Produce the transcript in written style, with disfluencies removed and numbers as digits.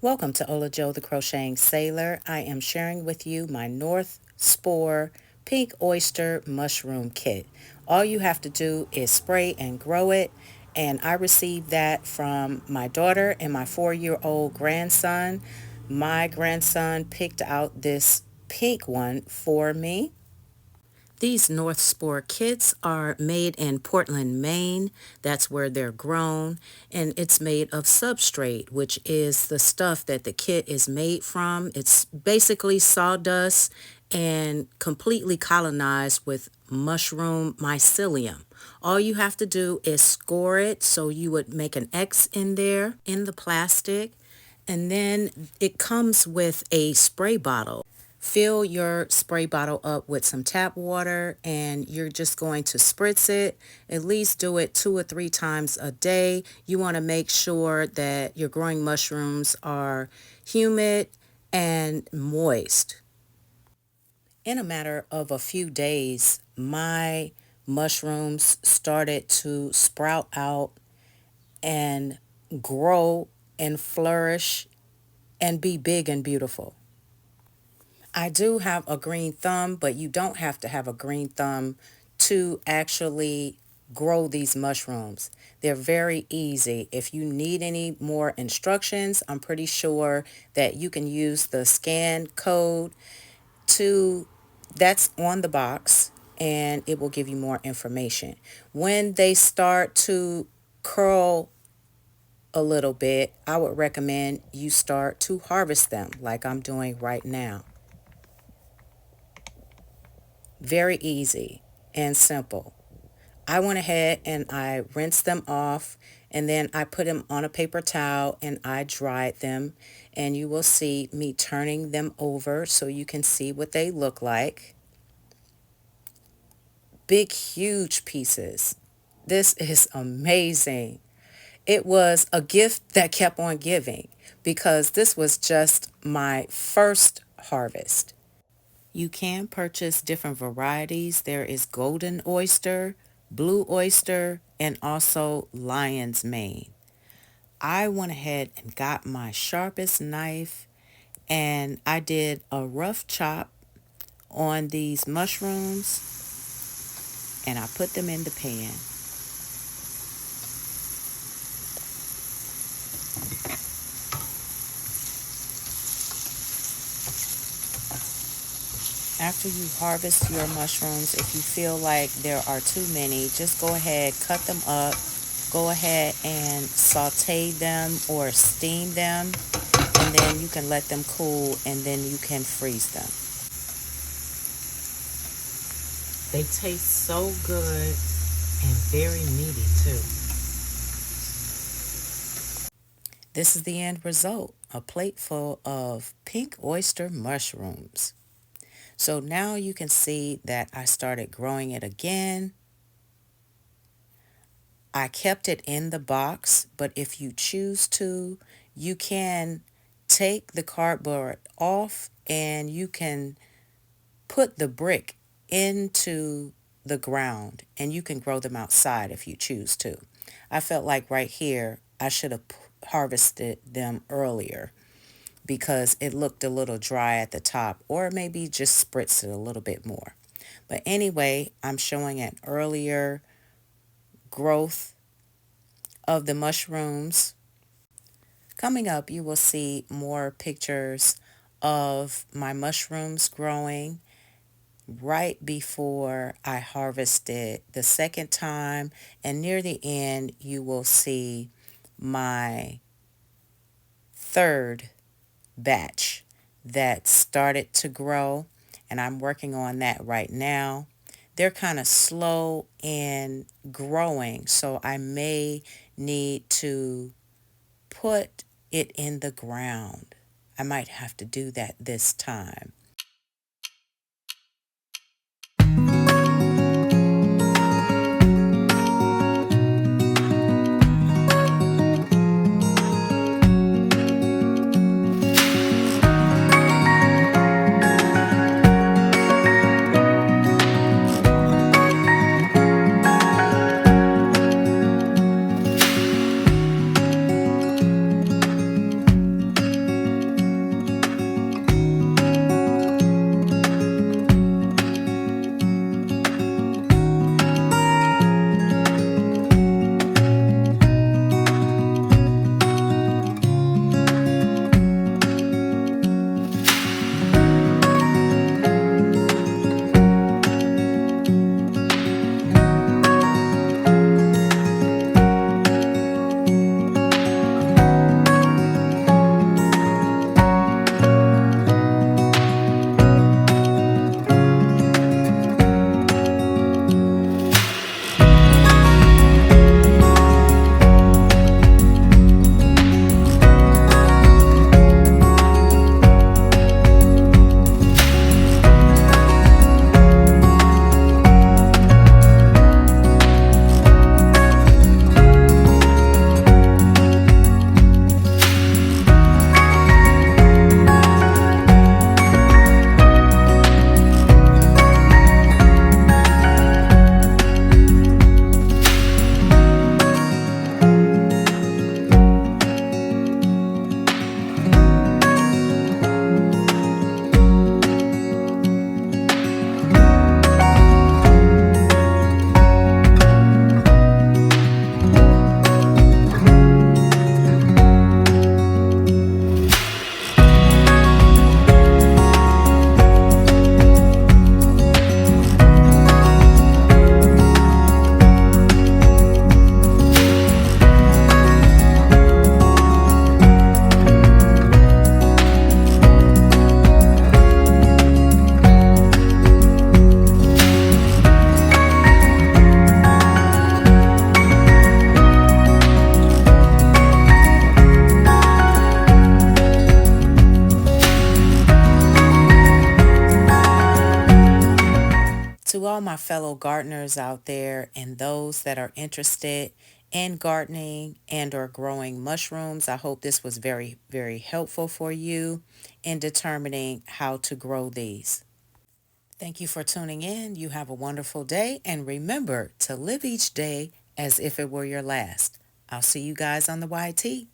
Welcome to Ola Joe the Crocheting Sailor. I am sharing with you my North Spore Pink Oyster Mushroom Kit. All you have to do is spray and grow it, and I received that from my daughter and my 4-year-old grandson. My grandson picked out this pink one for me. These North Spore kits are made in Portland, Maine. That's where they're grown. And it's made of substrate, which is the stuff that the kit is made from. It's basically sawdust and completely colonized with mushroom mycelium. All you have to do is score it, so you would make an X in there in the plastic. And then it comes with a spray bottle. Fill your spray bottle up with some tap water, and you're just going to spritz it. At least do it 2 or 3 times a day. You want to make sure that your growing mushrooms are humid and moist. In a matter of a few days, my mushrooms started to sprout out and grow and flourish and be big and beautiful. I do have a green thumb, but you don't have to have a green thumb to actually grow these mushrooms. They're very easy. If you need any more instructions, I'm pretty sure that you can use the scan code that's on the box, and it will give you more information. When they start to curl a little bit, I would recommend you start to harvest them like I'm doing right now. Very easy and simple. I went ahead and I rinsed them off, and then I put them on a paper towel and I dried them, and you will see me turning them over so you can see what they look like. Big, huge pieces. This is amazing. It was a gift that kept on giving because this was just my first harvest. You can purchase different varieties. There is golden oyster, blue oyster, and also lion's mane. I went ahead and got my sharpest knife, and I did a rough chop on these mushrooms, and I put them in the pan. After you harvest your mushrooms, if you feel like there are too many, just go ahead, cut them up, go ahead and saute them or steam them, and then you can let them cool, and then you can freeze them. They taste so good and very meaty too. This is the end result, a plate full of pink oyster mushrooms. So now you can see that I started growing it again. I kept it in the box, but if you choose to, you can take the cardboard off and you can put the brick into the ground, and you can grow them outside if you choose to. I felt like right here I should have harvested them earlier because it looked a little dry at the top, or maybe just spritz it a little bit more. But anyway, I'm showing an earlier growth of the mushrooms. Coming up, you will see more pictures of my mushrooms growing right before I harvested the second time, and near the end you will see my third batch that started to grow, and I'm working on that right now. They're kind of slow in growing, so I may need to put it in the ground. I might have to do that this time. To all my fellow gardeners out there and those that are interested in gardening and or growing mushrooms, I hope this was very, very helpful for you in determining how to grow these. Thank you for tuning in. You have a wonderful day, and remember to live each day as if it were your last. I'll see you guys on the YT.